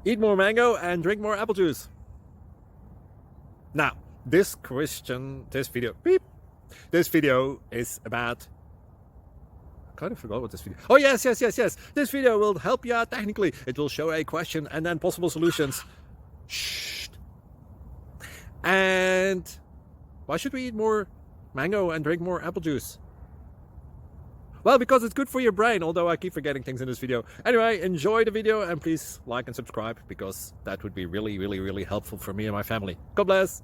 Eat more mango and drink more apple juice. Now, this video is about, I kind of forgot what this video. Oh, yes. This video will help you out technically. It will show a question and then possible solutions. Shh. And why should we eat more mango and drink more apple juice? Well, because it's good for your brain, although I keep forgetting things in this video. Anyway, enjoy the video and please like and subscribe, because that would be really helpful for me and my family. God bless.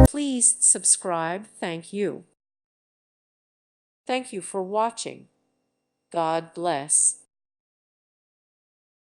Please subscribe. Thank you. Thank you for watching. God bless.